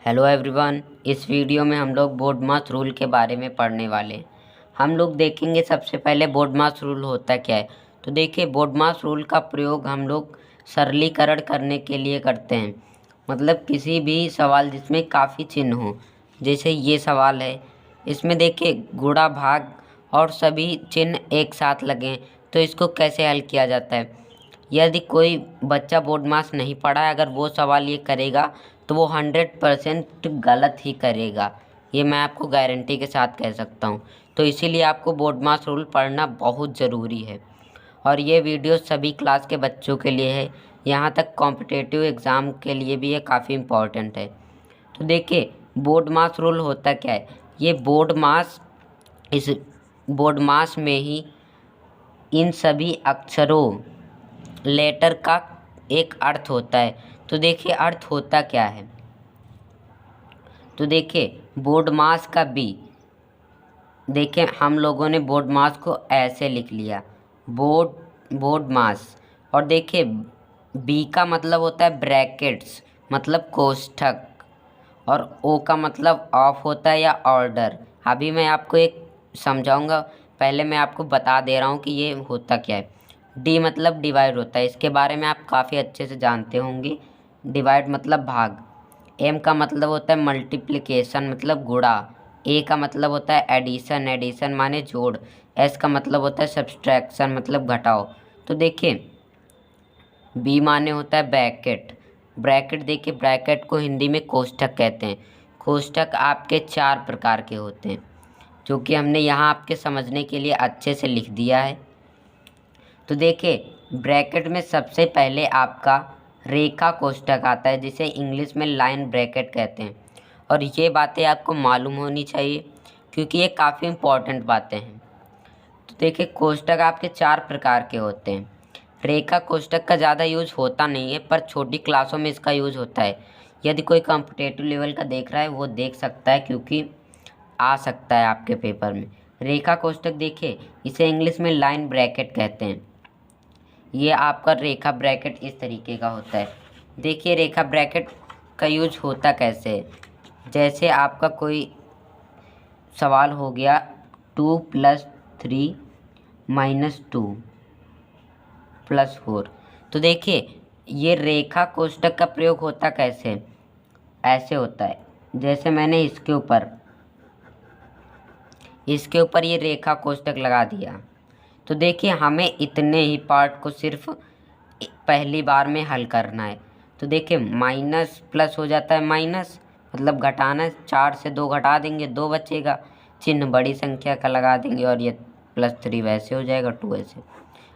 Hello everyone. इस video में हम लोग बोर्ड मास रूल के बारे में पढ़ने वाले हैं। हम लोग देखेंगे सबसे पहले बोर्ड मास रूल होता क्या है। तो देखिए, बोर्ड मास रूल का प्रयोग हम लोग सरलीकरण करने के लिए करते हैं। मतलब किसी भी सवाल जिसमें काफ़ी चिन्ह हो, जैसे ये सवाल है, इसमें देखिए गुणा भाग और सभी चिन्ह एक साथ लगें, तो इसको कैसे हल किया जाता है। यदि कोई बच्चा बोर्ड मास नहीं पढ़ा है, अगर वो सवाल ये करेगा तो वो 100% गलत ही करेगा। ये मैं आपको गारंटी के साथ कह सकता हूँ। तो इसीलिए आपको बोर्ड मास रूल पढ़ना बहुत ज़रूरी है। और ये वीडियो सभी क्लास के बच्चों के लिए है, यहाँ तक कॉम्पिटिटिव एग्ज़ाम के लिए भी ये काफ़ी इम्पॉर्टेंट है। तो देखिए, बोर्ड मास रूल होता क्या है। ये बोर्ड मास, इस बोर्ड मास में ही इन सभी अक्षरों लेटर का एक अर्थ होता है। तो देखिए अर्थ होता क्या है। तो देखिए बोर्ड मास का बी, देखिए हम लोगों ने बोर्ड मास को ऐसे लिख लिया, बोर्ड मास। और देखिए बी का मतलब होता है ब्रैकेट्स, मतलब कोष्ठक। और ओ का मतलब ऑफ होता है या ऑर्डर। अभी मैं आपको एक समझाऊंगा, पहले मैं आपको बता दे रहा हूँ कि ये होता क्या है। डी मतलब डिवाइड होता है, इसके बारे में आप काफ़ी अच्छे से जानते होंगे। डिवाइड मतलब भाग। एम का मतलब होता है मल्टीप्लिकेशन, मतलब गुणा। ए का मतलब होता है एडिशन, एडिशन माने जोड़। एस का मतलब होता है सब्सट्रैक्शन, मतलब घटाओ। तो देखिए बी माने होता है ब्रैकेट। ब्रैकेट देखिए, ब्रैकेट को हिंदी में कोष्ठक कहते हैं। कोष्ठक आपके 4 प्रकार के होते हैं, जो कि हमने यहाँ आपके समझने के लिए अच्छे से लिख दिया है। तो देखिए ब्रैकेट में सबसे पहले आपका रेखा कोष्ठक आता है, जिसे इंग्लिश में लाइन ब्रैकेट कहते हैं। और ये बातें आपको मालूम होनी चाहिए, क्योंकि ये काफ़ी इम्पॉर्टेंट बातें हैं। तो देखिए कोष्ठक आपके 4 प्रकार के होते हैं। रेखा कोष्ठक का ज़्यादा यूज़ होता नहीं है, पर छोटी क्लासों में इसका यूज़ होता है। यदि कोई कॉम्पिटिटिव लेवल का देख रहा है वो देख सकता है, क्योंकि आ सकता है आपके पेपर में। रेखा कोष्ठक देखिए, इसे इंग्लिश में लाइन ब्रैकेट कहते हैं। ये आपका रेखा ब्रैकेट इस तरीके का होता है। देखिए रेखा ब्रैकेट का यूज होता कैसे है। जैसे आपका कोई सवाल हो गया 2 + 3 - 2 + 4। तो देखिए ये रेखा कोष्ठक का प्रयोग होता कैसे, ऐसे होता है। जैसे मैंने इसके ऊपर ये रेखा कोष्ठक लगा दिया। तो देखिए हमें इतने ही पार्ट को सिर्फ पहली बार में हल करना है। तो देखिए माइनस प्लस हो जाता है, माइनस मतलब घटाना है। 4 से 2 घटा देंगे, 2 बचेगा, चिन्ह बड़ी संख्या का लगा देंगे, और ये +3 वैसे हो जाएगा, 2 ऐसे।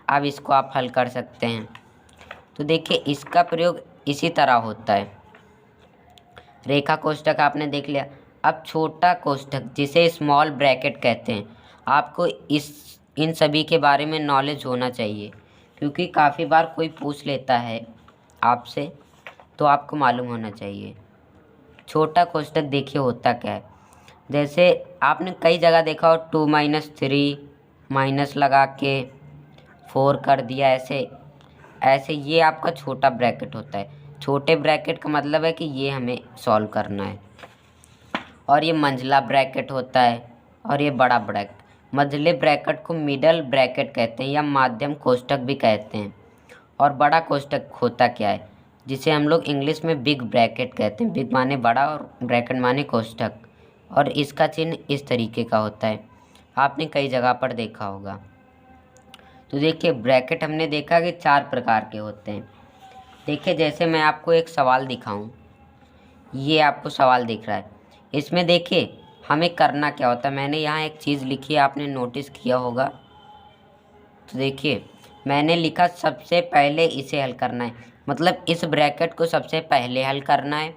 अब इसको आप हल कर सकते हैं। तो देखिए इसका प्रयोग इसी तरह होता है। रेखा कोष्ठक आपने देख लिया। अब छोटा कोष्ठक, जिसे स्मॉल ब्रैकेट कहते हैं, आपको इन सभी के बारे में नॉलेज होना चाहिए, क्योंकि काफ़ी बार कोई पूछ लेता है आपसे, तो आपको मालूम होना चाहिए। छोटा कोष्ठक देखिए होता क्या है। जैसे आपने कई जगह देखा हो 2 - 3 माइनस लगा के 4 कर दिया, ऐसे ऐसे ये आपका छोटा ब्रैकेट होता है। छोटे ब्रैकेट का मतलब है कि ये हमें सॉल्व करना है। और ये मंझला ब्रैकेट होता है, और ये बड़ा ब्रैकेट। मंझले ब्रैकेट को मिडल ब्रैकेट कहते हैं, या माध्यम कोष्ठक भी कहते हैं। और बड़ा कोष्ठक होता क्या है, जिसे हम लोग इंग्लिश में बिग ब्रैकेट कहते हैं। बिग माने बड़ा और ब्रैकेट माने कोष्ठक। और इसका चिन्ह इस तरीके का होता है, आपने कई जगह पर देखा होगा। तो देखिए ब्रैकेट हमने देखा कि 4 प्रकार के होते हैं। देखिए जैसे मैं आपको एक सवाल दिखाऊं, ये आपको सवाल दिख रहा है। इसमें देखिए हमें करना क्या होता है। मैंने यहाँ एक चीज़ लिखी है, आपने नोटिस किया होगा। तो देखिए मैंने लिखा सबसे पहले इसे हल करना है, मतलब इस ब्रैकेट को सबसे पहले हल करना है।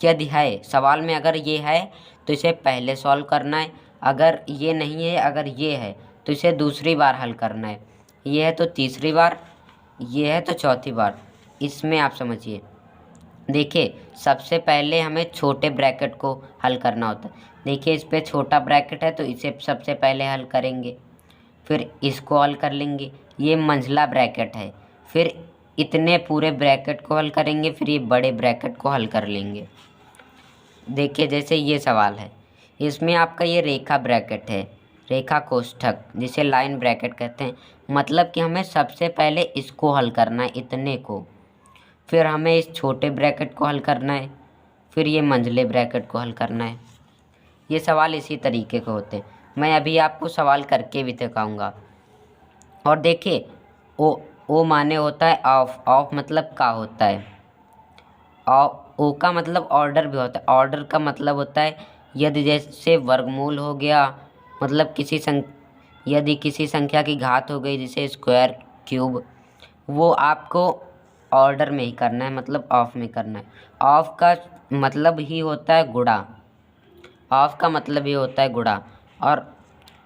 यदि है सवाल में, अगर ये है तो इसे पहले सॉल्व करना है। अगर ये नहीं है, अगर ये है तो इसे दूसरी बार हल करना है। ये है तो तीसरी बार, ये है तो चौथी बार। इसमें आप समझिए, देखिए सबसे पहले हमें छोटे ब्रैकेट को हल करना होता है। देखिए इस पे छोटा ब्रैकेट है तो इसे सबसे पहले हल करेंगे, फिर इसको हल कर लेंगे। ये मंझला ब्रैकेट है, फिर इतने पूरे ब्रैकेट को हल करेंगे, फिर ये बड़े ब्रैकेट को हल कर लेंगे। देखिए जैसे ये सवाल है, इसमें आपका ये रेखा ब्रैकेट है, रेखा कोष्ठक जिसे लाइन ब्रैकेट कहते हैं। मतलब कि हमें सबसे पहले इसको हल करना है, इतने को, फिर हमें इस छोटे ब्रैकेट को हल करना है, फिर ये मंझले ब्रैकेट को हल करना है। ये सवाल इसी तरीके के होते हैं। मैं अभी आपको सवाल करके भी दिखाऊंगा। और देखिए ओ माने होता है ऑफ, ऑफ मतलब का होता है, ओ का मतलब ऑर्डर भी होता है। ऑर्डर का मतलब होता है यदि जैसे वर्गमूल हो गया, मतलब यदि किसी संख्या की घात हो गई जैसे स्क्वायर, क्यूब, वो आपको ऑर्डर में ही करना है, मतलब ऑफ में करना है। ऑफ का मतलब ही होता है गुणा, ऑफ का मतलब ही होता है गुणा। और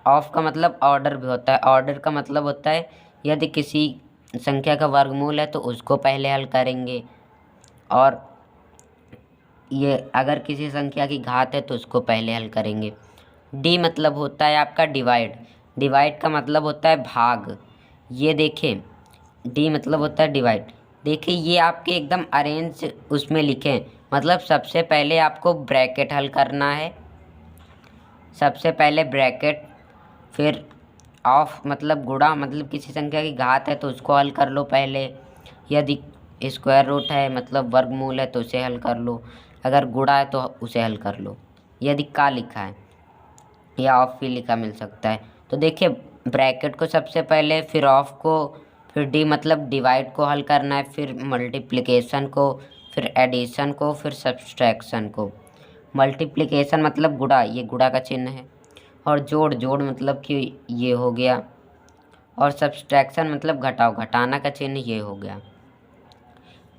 ऑफ का मतलब ऑर्डर भी होता है। ऑर्डर का मतलब होता है यदि किसी संख्या का वर्गमूल है तो उसको पहले हल करेंगे, और ये अगर किसी संख्या की घात है तो उसको पहले हल करेंगे। डी मतलब होता है आपका डिवाइड, डिवाइड का मतलब होता है भाग। ये देखें, डी मतलब होता है डिवाइड। देखिए ये आपके एकदम अरेंज उसमें लिखें, मतलब सबसे पहले आपको ब्रैकेट हल करना है, सबसे पहले ब्रैकेट, फिर ऑफ मतलब गुणा, मतलब किसी संख्या की घात है तो उसको हल कर लो पहले। यदि स्क्वायर रूट है मतलब वर्गमूल है तो उसे हल कर लो, अगर गुणा है तो उसे हल कर लो। यदि का लिखा है या ऑफ भी लिखा मिल सकता है। तो देखिए ब्रैकेट को सबसे पहले, फिर ऑफ को, फिर डी मतलब डिवाइड को हल करना है, फिर मल्टीप्लिकेशन को, फिर एडिशन को, फिर सब्सट्रैक्शन को। मल्टीप्लिकेशन मतलब गुणा, ये गुणा का चिन्ह है, और जोड़, जोड़ मतलब कि ये हो गया, और सब्सट्रैक्शन मतलब घटाओ, घटाना का चिन्ह ये हो गया।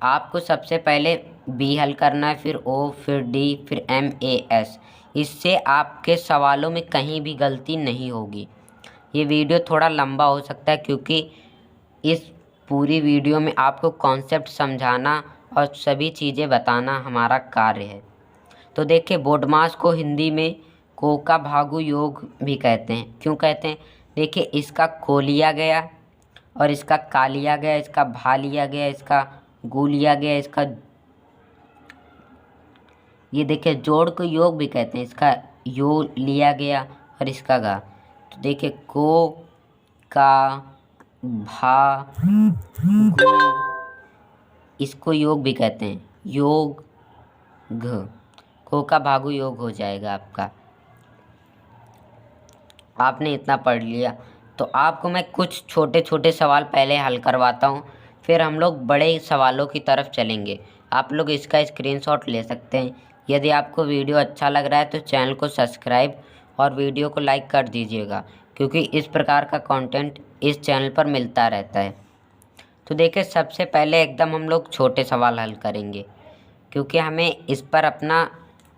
आपको सबसे पहले बी हल करना है, फिर ओ, फिर डी, फिर एम, ए, एस। इससे आपके सवालों में कहीं भी गलती नहीं होगी। ये वीडियो थोड़ा लंबा हो सकता है क्योंकि इस पूरी वीडियो में आपको कॉन्सेप्ट समझाना और सभी चीज़ें बताना हमारा कार्य है। तो देखिए बोडमास को हिंदी में को का भागु योग भी कहते हैं। क्यों कहते हैं? देखिए इसका को लिया गया और इसका का लिया गया, इसका भा लिया गया, इसका गु लिया गया, इसका, ये देखिए जोड़ को योग भी कहते हैं, इसका यो लिया गया और इसका गा। तो देखिए को, का, भा, गु, इसको योग भी कहते हैं, योग, घ, को का भागु योग हो जाएगा आपका। आपने इतना पढ़ लिया तो आपको मैं कुछ छोटे छोटे सवाल पहले हल करवाता हूँ, फिर हम लोग बड़े सवालों की तरफ चलेंगे। आप लोग इसका स्क्रीनशॉट ले सकते हैं। यदि आपको वीडियो अच्छा लग रहा है तो चैनल को सब्सक्राइब और वीडियो को लाइक कर दीजिएगा, क्योंकि इस प्रकार का कंटेंट इस चैनल पर मिलता रहता है। तो देखिए सबसे पहले एकदम हम लोग छोटे सवाल हल करेंगे, क्योंकि हमें इस पर अपना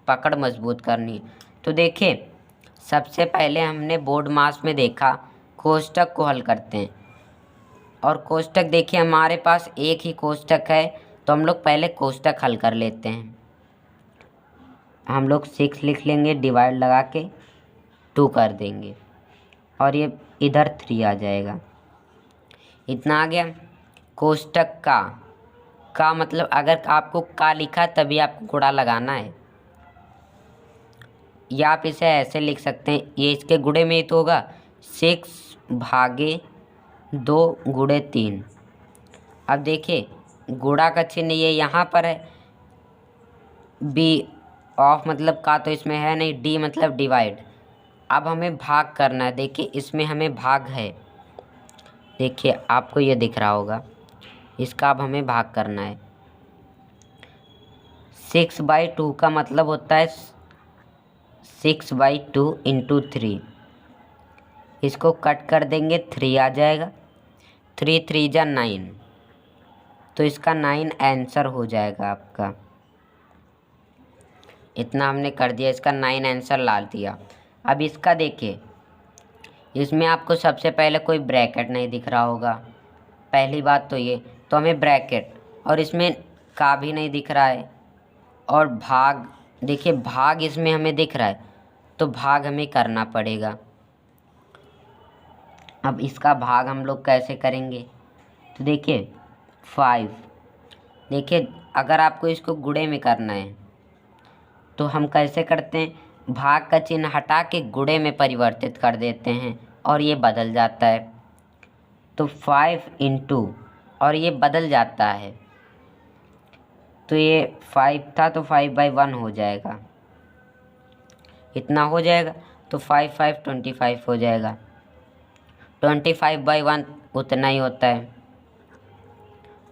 पकड़ मजबूत करनी है। तो देखिए सबसे पहले हमने बोर्ड मास में देखा कोष्ठक को हल करते हैं, और कोष्ठक देखिए हमारे पास एक ही कोष्ठक है, तो हम लोग पहले कोष्ठक हल कर लेते हैं। हम लोग 6 लिख लेंगे, डिवाइड लगा के 2 कर देंगे, और ये इधर 3 आ जाएगा। इतना आ गया। कोष्ठक का मतलब अगर आपको का लिखा तभी आपको गुणा लगाना है, या आप इसे ऐसे लिख सकते हैं, ये इसके गुणे में ही तो होगा, 6 भागे 2 गुणे 3। अब देखिए गुणा का चिन्ह ये यहाँ पर है, बी ऑफ मतलब का तो इसमें है नहीं, डी मतलब डिवाइड। अब हमें भाग करना है, देखिए इसमें हमें भाग है, देखिए आपको ये दिख रहा होगा, इसका अब हमें भाग करना है। 6/2 का मतलब होता है 6/2 इंटू 3। इसको कट कर देंगे, 3 आ जाएगा, 3 3 जा 9, तो इसका 9 आंसर हो जाएगा आपका। इतना हमने कर दिया, इसका 9 आंसर ला दिया। अब इसका देखिए, इसमें आपको सबसे पहले कोई ब्रैकेट नहीं दिख रहा होगा, पहली बात तो ये, तो हमें ब्रैकेट, और इसमें का भी नहीं दिख रहा है, और भाग, देखिए भाग इसमें हमें दिख रहा है, तो भाग हमें करना पड़ेगा। अब इसका भाग हम लोग कैसे करेंगे? तो देखिए 5, देखिए अगर आपको इसको गुणे में करना है तो हम कैसे करते हैं, भाग का चिन्ह हटा के गुणे में परिवर्तित कर देते हैं और ये बदल जाता है। तो 5 इंटू और ये बदल जाता है, तो ये 5 था तो 5/1 हो जाएगा, इतना हो जाएगा। तो 5 5 25 हो जाएगा, 25/1 उतना ही होता है।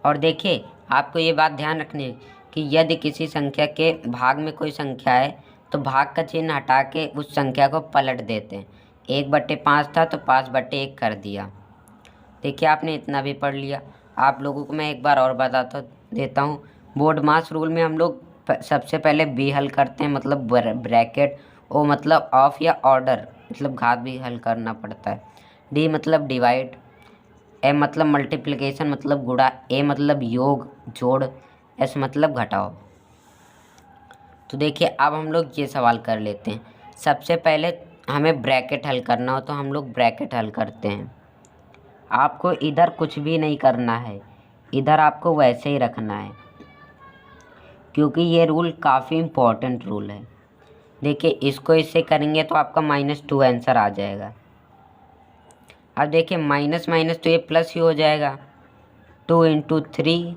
और देखिए आपको ये बात ध्यान रखनी है कि यदि किसी संख्या के भाग में कोई संख्या है तो भाग का चिन्ह हटा के उस संख्या को पलट देते हैं। 1/5 था तो 5/1 कर दिया। देखिए आपने इतना भी पढ़ लिया। आप लोगों को मैं एक बार और बताता देता हूँ। बोर्डमास रूल में हम लोग सबसे पहले बी हल करते हैं, मतलब ब्रैकेट, ओ मतलब ऑफ या ऑर्डर मतलब घात भी हल करना पड़ता है, डी मतलब डिवाइड, ए मतलब मल्टीप्लिकेशन मतलब गुणा, ए मतलब योग जोड़, एस मतलब घटाओ। तो देखिए अब हम लोग ये सवाल कर लेते हैं। सबसे पहले हमें ब्रैकेट हल करना हो तो हम लोग ब्रैकेट हल करते हैं। आपको इधर कुछ भी नहीं करना है, इधर आपको वैसे ही रखना है, क्योंकि ये रूल काफ़ी इम्पोर्टेंट रूल है। देखिए इसको इससे करेंगे तो आपका -2 आंसर आ जाएगा। अब देखिए माइनस माइनस तो ये प्लस ही हो जाएगा, 2 इंटू 3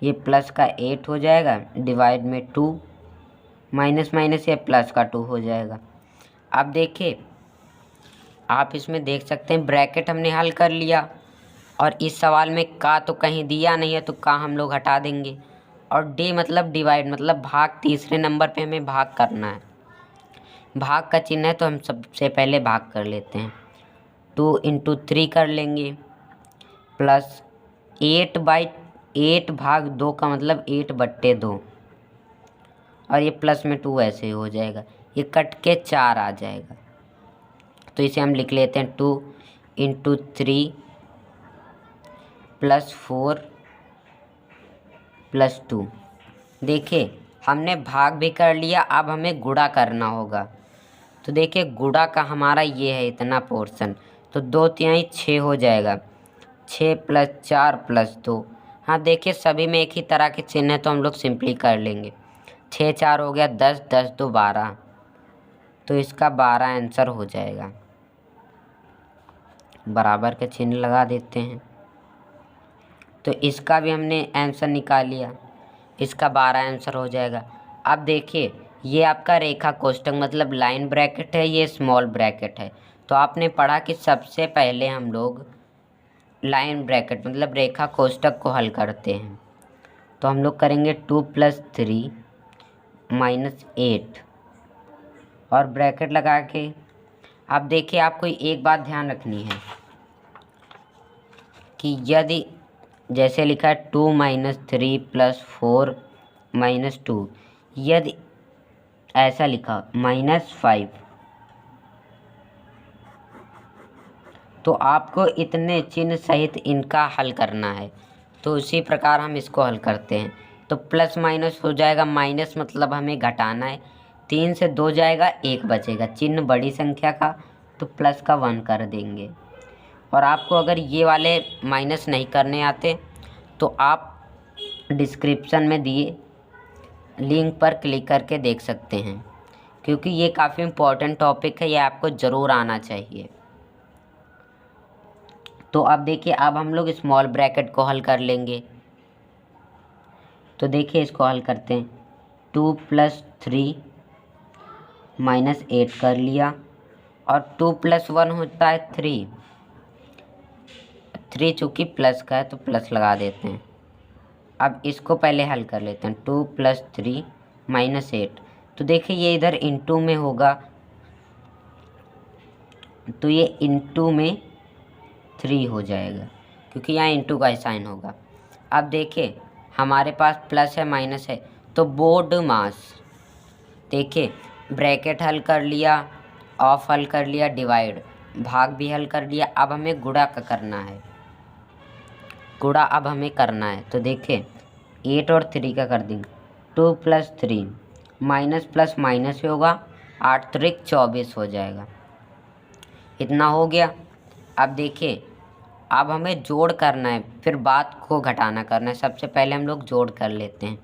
ये प्लस का 8 हो जाएगा, डिवाइड में 2, माइनस माइनस ये प्लस का 2 हो जाएगा। अब देखिए आप इसमें देख सकते हैं ब्रैकेट हमने हल कर लिया और इस सवाल में का तो कहीं दिया नहीं है तो का हम लोग हटा देंगे। और डी मतलब डिवाइड मतलब भाग, तीसरे नंबर पे हमें भाग करना है। भाग का चिन्ह है तो हम सबसे पहले भाग कर लेते हैं, 2 इंटू 3 कर लेंगे, प्लस 8/8 भाग 2 का मतलब 8/2 और ये प्लस में 2 ऐसे ही हो जाएगा, ये कट के 4 आ जाएगा। तो इसे हम लिख लेते हैं 2 इंटू 3 प्लस 4 प्लस 2। देखिए हमने भाग भी कर लिया, अब हमें गुणा करना होगा। तो देखिए गुणा का हमारा ये है इतना पोर्शन, तो 2/3 6 हो जाएगा, 6 + 4 + 2। हाँ देखिए सभी में एक ही तरह के चिन्ह है तो हम लोग सिंपली कर लेंगे। 6 4 हो गया 10, 10 2 12, तो इसका 12 आंसर हो जाएगा। बराबर का चिन्ह लगा देते हैं, तो इसका भी हमने आंसर निकाल लिया, इसका 12 आंसर हो जाएगा। अब देखिए ये आपका रेखा कोष्ठक मतलब लाइन ब्रैकेट है, ये स्मॉल ब्रैकेट है। तो आपने पढ़ा कि सबसे पहले हम लोग लाइन ब्रैकेट मतलब रेखा कोष्ठक को हल करते हैं। तो हम लोग करेंगे 2 + 3 - 8 और ब्रैकेट लगा के। अब देखिए आपको एक बात ध्यान रखनी है कि यदि जैसे लिखा है 2 - 3 + 4 - 2, यदि ऐसा लिखा -5, तो आपको इतने चिन्ह सहित इनका हल करना है। तो उसी प्रकार हम इसको हल करते हैं। तो प्लस माइनस हो जाएगा, माइनस मतलब हमें घटाना है, 3 से 2 जाएगा 1 बचेगा, चिन्ह बड़ी संख्या का तो प्लस का 1 कर देंगे। और आपको अगर ये वाले माइनस नहीं करने आते तो आप डिस्क्रिप्शन में दिए लिंक पर क्लिक करके देख सकते हैं, क्योंकि ये काफ़ी इम्पोर्टेंट टॉपिक है, ये आपको ज़रूर आना चाहिए। तो अब देखिए अब हम लोग स्मॉल ब्रैकेट को हल कर लेंगे। तो देखिए इसको हल करते हैं, 2 + 3 - 8 कर लिया और 2 + 1 होता है 3, 3 चूँकि प्लस का है तो प्लस लगा देते हैं। अब इसको पहले हल कर लेते हैं, 2 + 3 - 8। तो देखिए ये इधर इंटू में होगा तो ये इंटू में 3 हो जाएगा, क्योंकि यहाँ इंटू का साइन होगा। अब देखिए हमारे पास प्लस है माइनस है, तो बोर्ड मास, देखिए ब्रैकेट हल कर लिया, ऑफ हल कर लिया, डिवाइड भाग भी हल कर लिया। अब हमें गुणा का करना है, गुणा अब हमें करना है। तो देखिए 8 और 3 का कर देंगे, 2 + 3 माइनस प्लस माइनस ही होगा, 8 3 24 हो जाएगा, इतना हो गया। अब देखिए अब हमें जोड़ करना है, फिर बात को घटाना करना है। सबसे पहले हम लोग जोड़ कर लेते हैं,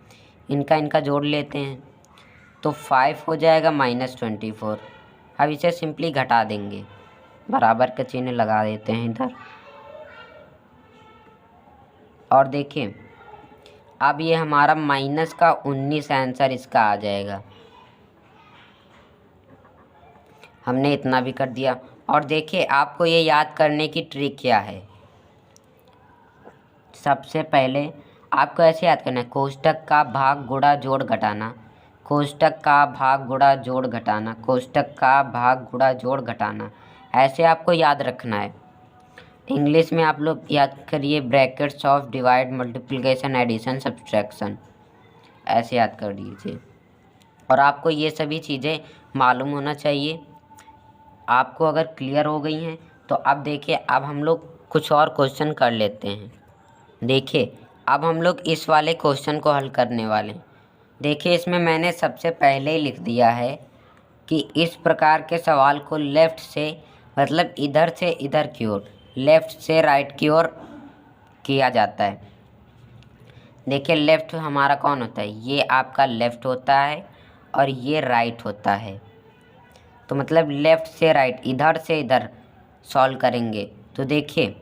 इनका इनका जोड़ लेते हैं। तो 5 हो जाएगा -24। अब इसे सिंपली घटा देंगे, बराबर का चिन्ह लगा देते हैं इधर। और देखिए अब ये हमारा -19 आंसर इसका आ जाएगा। हमने इतना भी कर दिया। और देखिए आपको ये याद करने की ट्रिक क्या है। सबसे पहले आपको ऐसे याद करना है, कोष्टक का भाग गुणा जोड़ घटाना, कोष्टक का भाग गुणा जोड़ घटाना, कोष्टक का भाग गुणा जोड़ घटाना, ऐसे आपको याद रखना है। इंग्लिश में आप लोग याद करिए brackets of divide, multiplication, addition, subtraction, ऐसे याद कर लीजिए। और आपको ये सभी चीज़ें मालूम होना चाहिए। आपको अगर क्लियर हो गई हैं तो अब देखिए अब हम लोग कुछ और क्वेश्चन कर लेते हैं। देखिए अब हम लोग इस वाले क्वेश्चन को हल करने वाले हैं। देखिए इसमें मैंने सबसे पहले ही लिख दिया है कि इस प्रकार के सवाल को लेफ़्ट से मतलब इधर से इधर की ओर, लेफ़्ट से राइट की ओर किया जाता है। देखिए लेफ़्ट हमारा कौन होता है, ये आपका लेफ़्ट होता है और ये राइट होता है। तो मतलब लेफ़्ट से राइट, इधर से इधर सॉल्व करेंगे। तो देखिए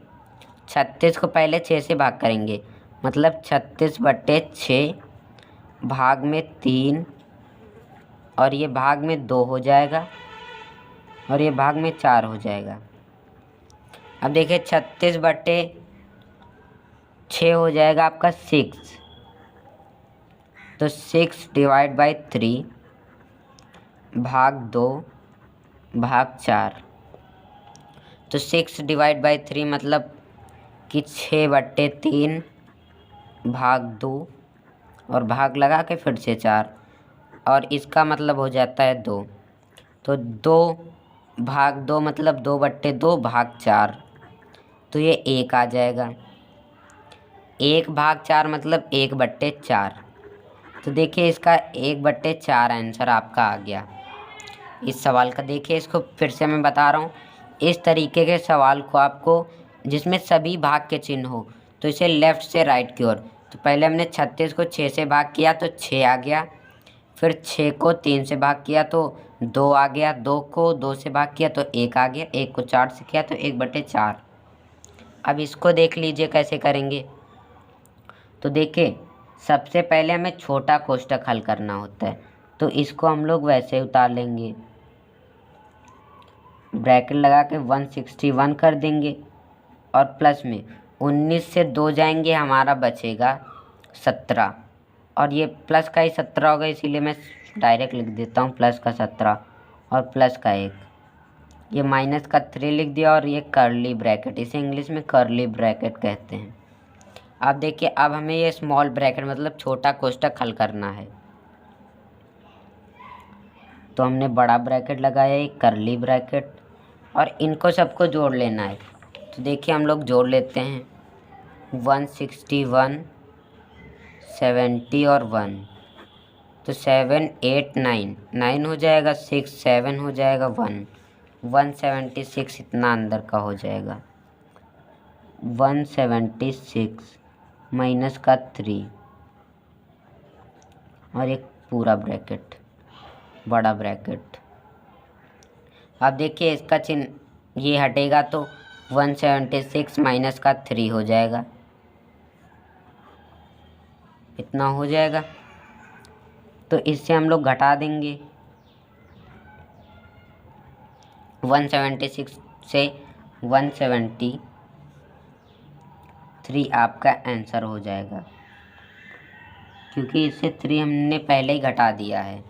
36 को पहले 6 से भाग करेंगे, मतलब 36/6 भाग में 3 और ये भाग में 2 हो जाएगा और ये भाग में 4 हो जाएगा। अब देखिए 36/6 हो जाएगा आपका 6, तो 6/3 भाग 2 भाग 4, तो 6/3 मतलब कि 6/3 भाग 2 और भाग लगा के फिर से 4, और इसका मतलब हो जाता है 2, तो 2 भाग 2 मतलब 2/2 भाग 4, तो ये 1 आ जाएगा। 1 भाग 4 मतलब 1/4, तो देखिए इसका 1/4 आंसर आपका आ गया इस सवाल का। देखिए इसको फिर से मैं बता रहा हूँ, इस तरीके के सवाल को आपको जिसमें सभी भाग के चिन्ह हो तो इसे लेफ़्ट से राइट की ओर, तो पहले हमने 36 को 6 से भाग किया तो 6 आ गया, फिर 6 को 3 से भाग किया तो 2 आ गया, 2 को 2 से भाग किया तो 1 आ गया, 1 को 4 से किया तो 1/4। अब इसको देख लीजिए कैसे करेंगे। तो देखिए सबसे पहले हमें छोटा कोष्टक हल करना होता है, तो इसको हम लोग वैसे उतार लेंगे, ब्रैकेट लगा के 161 कर देंगे और प्लस में 19 से 2 जाएंगे, हमारा बचेगा 17, और ये प्लस का ही 17 होगा इसीलिए मैं डायरेक्ट लिख देता हूँ प्लस का 17 और प्लस का 1, ये माइनस का 3 लिख दिया और ये कर्ली ब्रैकेट, इसे इंग्लिश में कर्ली ब्रैकेट कहते हैं। अब देखिए अब हमें ये स्मॉल ब्रैकेट मतलब छोटा कोष्टक हल करना है, तो हमने बड़ा ब्रैकेट लगाया, एक कर्ली ब्रैकेट, और इनको सबको जोड़ लेना है। तो देखिए हम लोग जोड़ लेते हैं, 161, 70 और 1, तो 7 8 9 9 हो जाएगा, 6 7 हो जाएगा, 1 176 इतना अंदर का हो जाएगा, 176 माइनस का 3 और एक पूरा ब्रैकेट बड़ा ब्रैकेट। अब देखिए इसका चिन्ह ये हटेगा तो 176 माइनस का 3 हो जाएगा, इतना हो जाएगा, तो इससे हम लोग घटा देंगे 176 से 173 आपका आंसर हो जाएगा, क्योंकि इससे 3 हमने पहले ही घटा दिया है,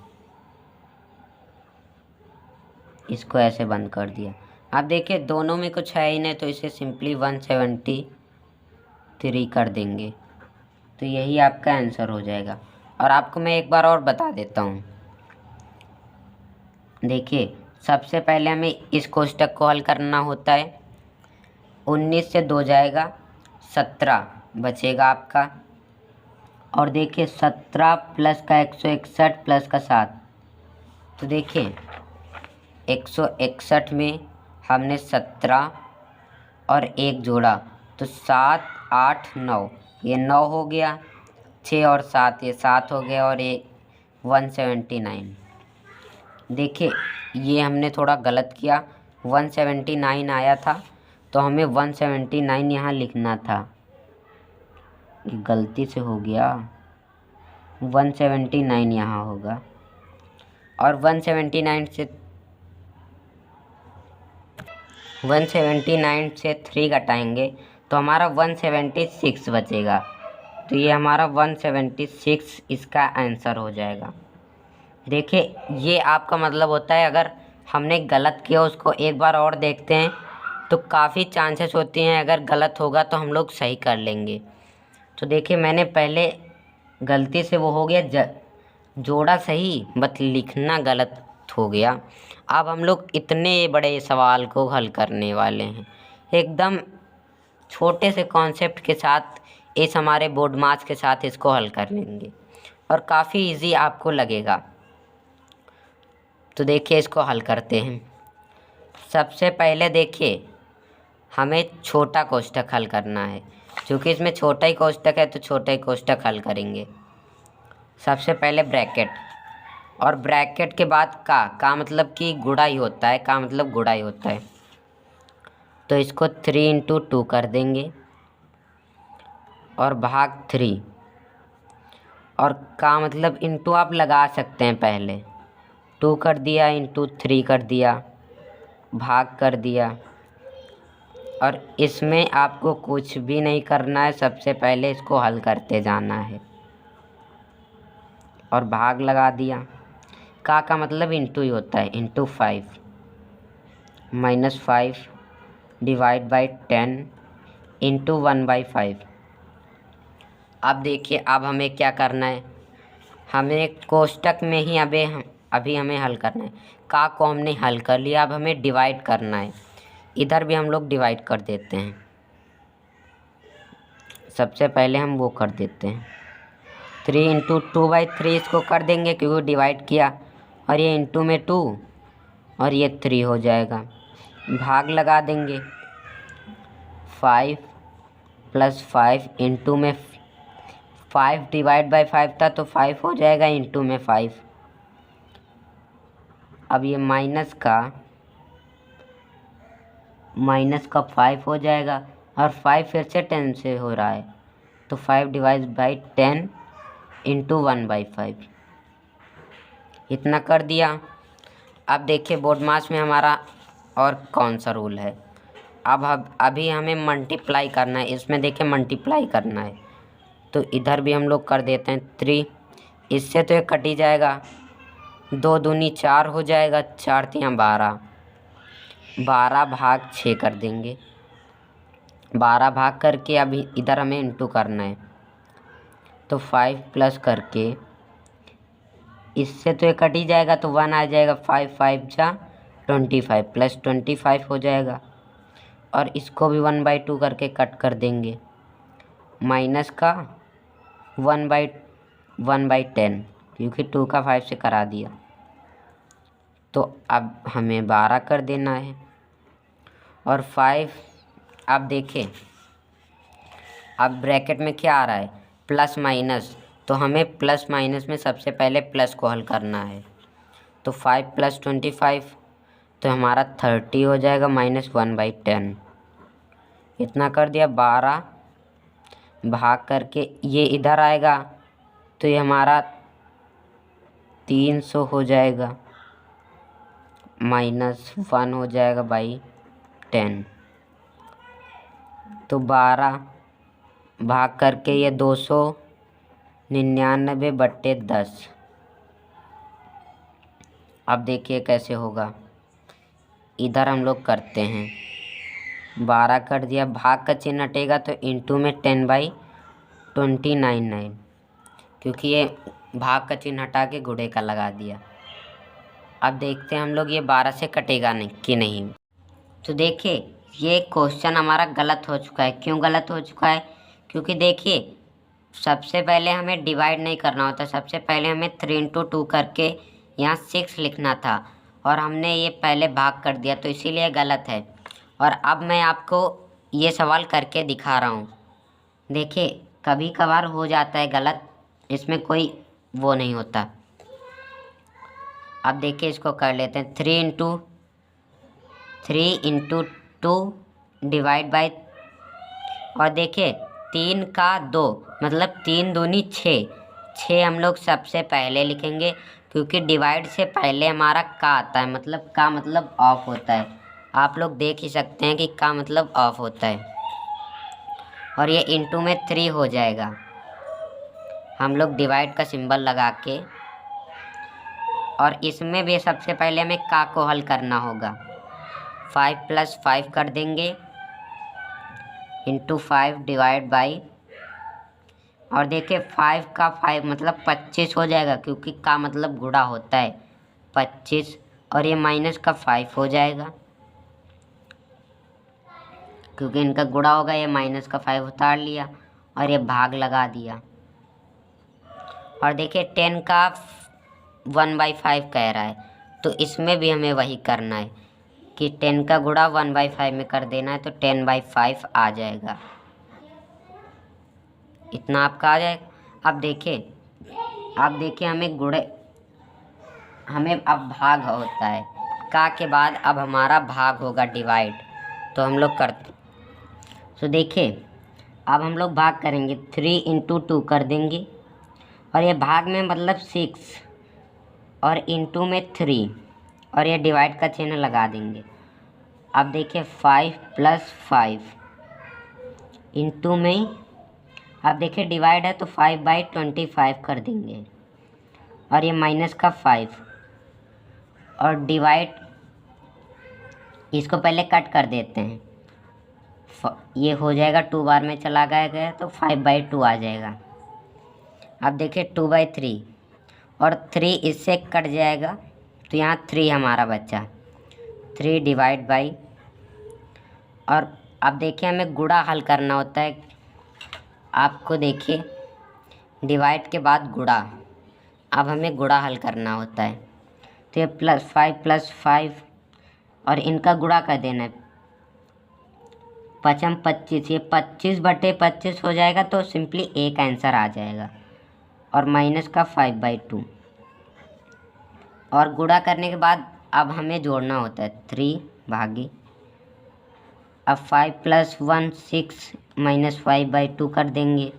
इसको ऐसे बंद कर दिया। अब देखिए दोनों में कुछ है ही नहीं तो इसे सिंपली 173 कर देंगे, तो यही आपका आंसर हो जाएगा। और आपको मैं एक बार और बता देता हूँ, देखिए सबसे पहले हमें इस कोष्टक को हल करना होता है, 19 से 2 जाएगा, 17 बचेगा आपका, और देखिए 17 प्लस का 161 प्लस का 7, तो देखिए 161 में हमने 17 और 1 जोड़ा तो 7 8 9, ये 9 हो गया, 6 और 7 ये 7 हो गया, और ये 179, देखिए ये हमने थोड़ा गलत किया, 179 आया था तो हमें 179 यहाँ लिखना था, गलती से हो गया, 179 यहाँ होगा। और 179 से 3 घटाएंगे तो हमारा 176 बचेगा। तो ये हमारा 176 इसका आंसर हो जाएगा। देखिए ये आपका मतलब होता है, अगर हमने गलत किया उसको एक बार और देखते हैं तो काफ़ी चांसेस होती हैं अगर गलत होगा तो हम लोग सही कर लेंगे। तो देखिए मैंने पहले गलती से वो हो गया जोड़ा सही, बट लिखना गलत हो गया। अब हम लोग इतने बड़े सवाल को हल करने वाले हैं, एकदम छोटे से कॉन्सेप्ट के साथ, इस हमारे बोर्ड मास के साथ इसको हल कर लेंगे और काफ़ी इजी आपको लगेगा। तो देखिए इसको हल करते हैं। सबसे पहले देखिए हमें छोटा कोष्ठक हल करना है, क्योंकि इसमें छोटा ही कोष्ठक है तो छोटा ही कोष्ठक हल करेंगे। सबसे पहले ब्रैकेट, और ब्रैकेट के बाद का मतलब कि गुणा ही होता है, का मतलब गुणा ही होता है। तो इसको 3 × 2 कर देंगे और भाग 3, और का मतलब इंटू आप लगा सकते हैं, पहले 2 कर दिया इंटू 3 कर दिया, भाग कर दिया। और इसमें आपको कुछ भी नहीं करना है, सबसे पहले इसको हल करते जाना है और भाग लगा दिया। का मतलब इंटू ही होता है, इंटू 5 -5 डिवाइड बाई 10 इंटू 1/5। अब देखिए अब हमें क्या करना है, हमें कोष्ठक में ही अभी हमें हल करना है। का को हमने हल कर लिया, अब हमें डिवाइड करना है। इधर भी हम लोग डिवाइड कर देते हैं। सबसे पहले हम वो कर देते हैं 3 × 2/3 इसको कर देंगे, क्योंकि डिवाइड किया, और ये इंटू में 2 और ये 3 हो जाएगा। भाग लगा देंगे, 5 + 5 इंटू में 5 डिवाइड बाई 5 था तो 5 हो जाएगा, इंटू में 5। अब ये माइनस का 5 हो जाएगा, और 5 फिर से 10 से हो रहा है तो 5 डिवाइड बाई 10 इंटू 1/5 इतना कर दिया। अब देखिए बोर्ड मास में हमारा और कौन सा रूल है। अब अभी हमें मल्टीप्लाई करना है, इसमें देखिए मल्टीप्लाई करना है, तो इधर भी हम लोग कर देते हैं 3। इससे तो ये कट ही जाएगा, 2 दूनी 4 हो जाएगा, 4 × 12, 12 भाग 6 कर देंगे। 12 भाग करके अभी इधर हमें इंटू करना है, तो 5 प्लस करके इससे तो ये कट ही जाएगा, तो 1 आ जाएगा, 5 5 जा 25 प्लस 25 हो जाएगा। और इसको भी 1/2 करके कट कर देंगे, माइनस का 1/10, क्योंकि 2 का 5 से करा दिया। तो अब हमें 12 कर देना है, और 5। अब देखिए अब ब्रैकेट में क्या आ रहा है, प्लस माइनस, तो हमें प्लस माइनस में सबसे पहले प्लस को हल करना है। तो 5 + 25 तो हमारा 30 हो जाएगा, -1/10 इतना कर दिया। 12 भाग करके ये इधर आएगा, तो ये हमारा 300 हो जाएगा, -1 हो जाएगा बाई 10। तो 12 भाग करके ये 299/10। अब देखिए कैसे होगा, इधर हम लोग करते हैं, 12 कर दिया, भाग का चिन्ह हटेगा तो इंटू में 10/299, क्योंकि ये भाग का चिन्ह हटा के गुणे का लगा दिया। अब देखते हैं हम लोग ये 12 से कटेगा नहीं कि नहीं। तो देखिए ये क्वेश्चन हमारा गलत हो चुका है। क्यों गलत हो चुका है, क्योंकि देखिए सबसे पहले हमें डिवाइड नहीं करना होता, सबसे पहले हमें 3 × 2 करके यहाँ 6 लिखना था, और हमने ये पहले भाग कर दिया, तो इसीलिए गलत है। और अब मैं आपको ये सवाल करके दिखा रहा हूँ। देखिए कभी कभार हो जाता है गलत, इसमें कोई वो नहीं होता। अब देखिए इसको कर लेते हैं 3 इंटू 2 डिवाइड बाई, और देखिए 3 का 2 मतलब 3 दूनी 6। 6 हम लोग सबसे पहले लिखेंगे क्योंकि डिवाइड से पहले हमारा का आता है, मतलब का मतलब ऑफ होता है। आप लोग देख ही सकते हैं कि का मतलब ऑफ होता है। और ये इंटू में 3 हो जाएगा। हम लोग डिवाइड का सिंबल लगा के, और इसमें भी सबसे पहले हमें का को हल करना होगा। 5 + 5 कर देंगे इंटू 5 डिवाइड बाई, और देखिए 5 का 5 मतलब 25 हो जाएगा क्योंकि का मतलब गुणा होता है 25, और ये माइनस का 5 हो जाएगा क्योंकि इनका गुणा होगा। ये माइनस का 5 उतार लिया और ये भाग लगा दिया। और देखिए 10 का 1/5 कह रहा है, तो इसमें भी हमें वही करना है कि 10 का गुणा 1/5 में कर देना है, तो 10/5 आ जाएगा। इतना आपका आ जाएगा। अब देखिए हमें अब भाग होता है का के बाद, अब हमारा भाग होगा डिवाइड, तो हम लोग करते। तो देखिए अब हम लोग भाग करेंगे 3 इंटू 2 कर देंगे, और ये भाग में मतलब 6 और इंटू में 3, और ये डिवाइड का चिन्ह लगा देंगे। अब देखिए 5 + 5 इंटू में, अब देखिए डिवाइड है तो 5/25 कर देंगे, और ये माइनस का 5, और डिवाइड इसको पहले कट कर देते हैं। ये हो जाएगा 2 बार में चला गया तो 5/2 आ जाएगा। अब देखिए 2/3, और 3 इससे कट जाएगा तो यहाँ 3 हमारा बचा। 3 डिवाइड बाई, और अब देखिए हमें गुणा हल करना होता है। आपको देखिए डिवाइड के बाद गुणा, अब हमें गुणा हल करना होता है। तो ये +5 + 5, और इनका गुणा कर देना है। 5 × 25, ये 25/25 हो जाएगा, तो सिंपली एक आंसर आ जाएगा, और माइनस का 5/2। और गुणा करने के बाद अब हमें जोड़ना होता है 3 भागी, अब 5 + 1 6 -5/2 कर देंगे।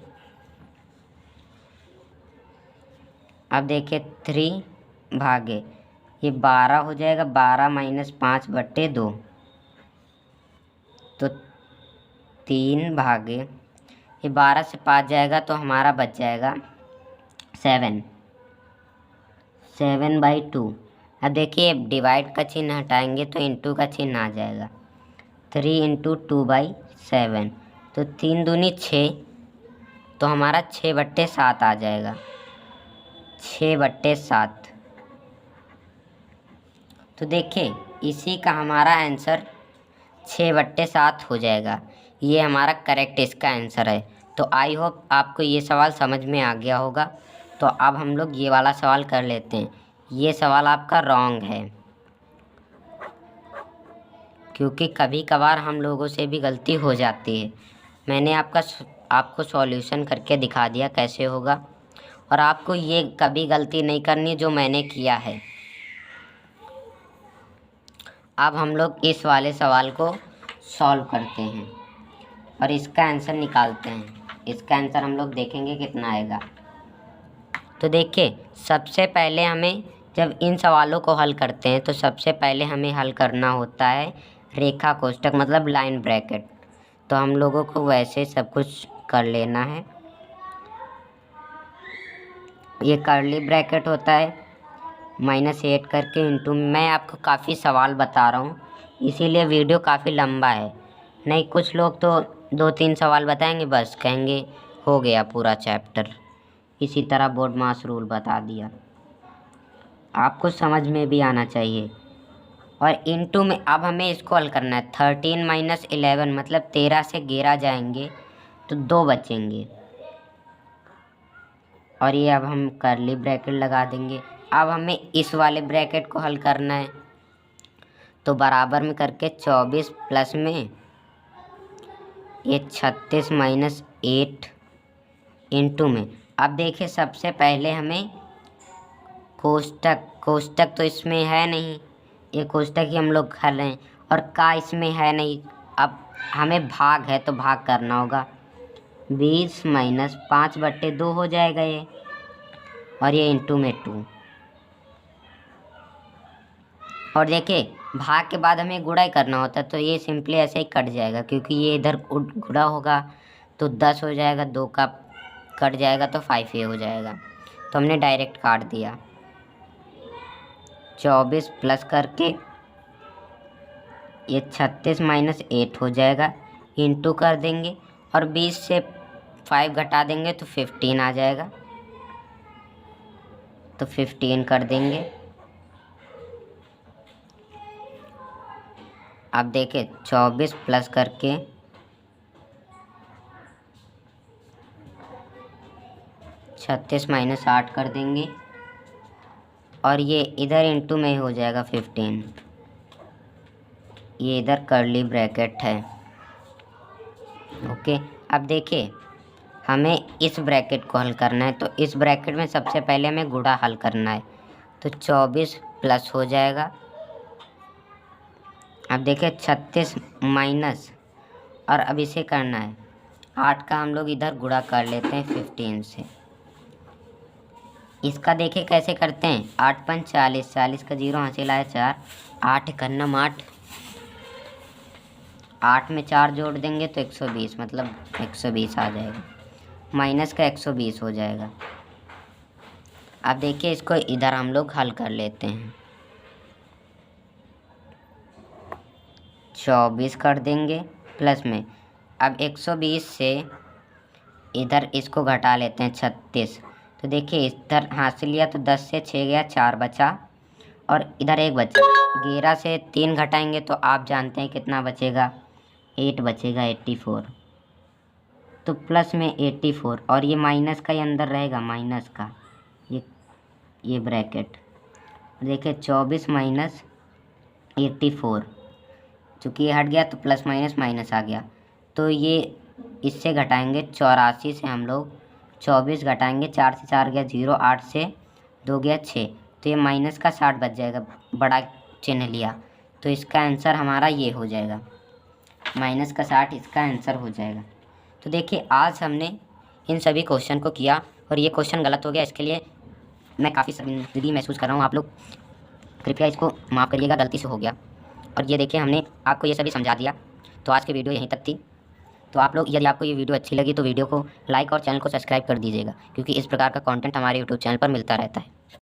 अब देखिए 3 भागे, ये 12 हो जाएगा, 12 - 5/2, तो 3 भागे, ये 12 से 5 जाएगा तो हमारा बच जाएगा 7/2। अब देखिए डिवाइड का चिन्ह हटाएंगे तो इंटू का चिन्ह आ जाएगा। 3 इंटू 2/7, तो 3 दूनी 6, तो हमारा 6/7 आ जाएगा। 6/7, तो देखिए इसी का हमारा आंसर 6/7 हो जाएगा। ये हमारा करेक्ट इसका आंसर है। तो आई होप आपको ये सवाल समझ में आ गया होगा। तो अब हम लोग ये वाला सवाल कर लेते हैं। ये सवाल आपका रॉन्ग है क्योंकि कभी कभार हम लोगों से भी गलती हो जाती है। मैंने आपको सॉल्यूशन करके दिखा दिया कैसे होगा, और आपको ये कभी गलती नहीं करनी जो मैंने किया है। अब हम लोग इस वाले सवाल को सॉल्व करते हैं और इसका आंसर निकालते हैं। इसका आंसर हम लोग देखेंगे कितना आएगा। तो देखिए सबसे पहले हमें जब इन सवालों को हल करते हैं तो सबसे पहले हमें हल करना होता है रेखा कोष्ठक मतलब लाइन ब्रैकेट। तो हम लोगों को वैसे सब कुछ कर लेना है। ये कर्ली ब्रैकेट होता है -8 करके इंटू, मैं आपको काफ़ी सवाल बता रहा हूँ इसीलिए वीडियो काफ़ी लंबा है। नहीं कुछ लोग तो 2-3 सवाल बताएंगे बस कहेंगे हो गया पूरा चैप्टर। इसी तरह बोर्ड मास रूल बता दिया, आपको समझ में भी आना चाहिए। और इंटू में अब हमें इसको हल करना है। 13 - 11 मतलब 13 से 11 जाएंगे तो 2 बचेंगे, और ये अब हम कर्ली ब्रैकेट लगा देंगे। अब हमें इस वाले ब्रैकेट को हल करना है तो बराबर में करके 24 प्लस में ये 36 - 8 इंटू में। अब देखिए सबसे पहले हमें कोष्ठक कोष्टक तो इसमें है नहीं, ये कोष्टक ही हम लोग कर रहे हैं, और का इसमें है नहीं। अब हमें भाग है तो भाग करना होगा। 20 माइनस 5/2 हो जाएगा ये, और ये इंटू में 2। और देखिए भाग के बाद हमें गुणा ही करना होता है, तो ये सिंपली ऐसे ही कट जाएगा, क्योंकि ये इधर गुणा होगा तो 10 हो जाएगा, 2 का कट जाएगा तो 5 हो जाएगा। तो हमने डायरेक्ट काट दिया। 24 प्लस करके ये 36 माइनस 8 हो जाएगा, इंटू कर देंगे, और 20 से 5 घटा देंगे तो 15 आ जाएगा, तो 15 कर देंगे। अब देखिए 24 प्लस करके 36 माइनस 8 कर देंगे, और ये इधर इंटू में हो जाएगा 15। ये इधर कर्ली ब्रैकेट है। ओके, अब देखिए हमें इस ब्रैकेट को हल करना है, तो इस ब्रैकेट में सबसे पहले हमें गुणा हल करना है, तो 24 प्लस हो जाएगा। अब देखिए 36 माइनस, और अब इसे करना है 8 का हम लोग इधर गुणा कर लेते हैं 15 से। इसका देखिए कैसे करते हैं, 8 पंच 40, 40 का 0 हासिल आया 4, 8 एकन्नम 8, 8 में 4 जोड़ देंगे तो 120, मतलब 120 आ जाएगा, माइनस का 120 हो जाएगा। अब देखिए इसको इधर हम लोग हल कर लेते हैं, 24 कर देंगे प्लस में, अब 120 से इधर इसको घटा लेते हैं 36, तो देखिए इधर हासिल लिया तो 10 से 6 गया, 4 बचा, और इधर 1 बचा। 11 से 3 घटाएंगे तो आप जानते हैं कितना बचेगा, 8 बचेगा, 84। तो प्लस में 84, और ये माइनस का ही अंदर रहेगा, माइनस का ये ब्रैकेट। देखिए 24 माइनस 84, चूँकि ये हट गया तो प्लस माइनस माइनस आ गया, तो ये इससे घटाएंगे 84 से हम लोग 24 घटाएंगे, 4 से 4 गया 0, 8 से 2 गया 6, तो ये माइनस का 60 बच जाएगा, बड़ा चिन्ह लिया, तो इसका आंसर हमारा ये हो जाएगा, माइनस का 60 इसका आंसर हो जाएगा। तो देखिए आज हमने इन सभी क्वेश्चन को किया, और ये क्वेश्चन गलत हो गया, इसके लिए मैं काफ़ी शर्मिंदगी महसूस कर रहा हूँ। आप लोग कृपया इसको माफ़ करिएगा, गलती से हो गया। और ये देखिए हमने आपको ये सभी समझा दिया। तो आज की वीडियो यहीं तक थी। तो आप लोग, यदि आपको ये वीडियो अच्छी लगी तो वीडियो को लाइक और चैनल को सब्सक्राइब कर दीजिएगा, क्योंकि इस प्रकार का कंटेंट हमारे यूट्यूब चैनल पर मिलता रहता है।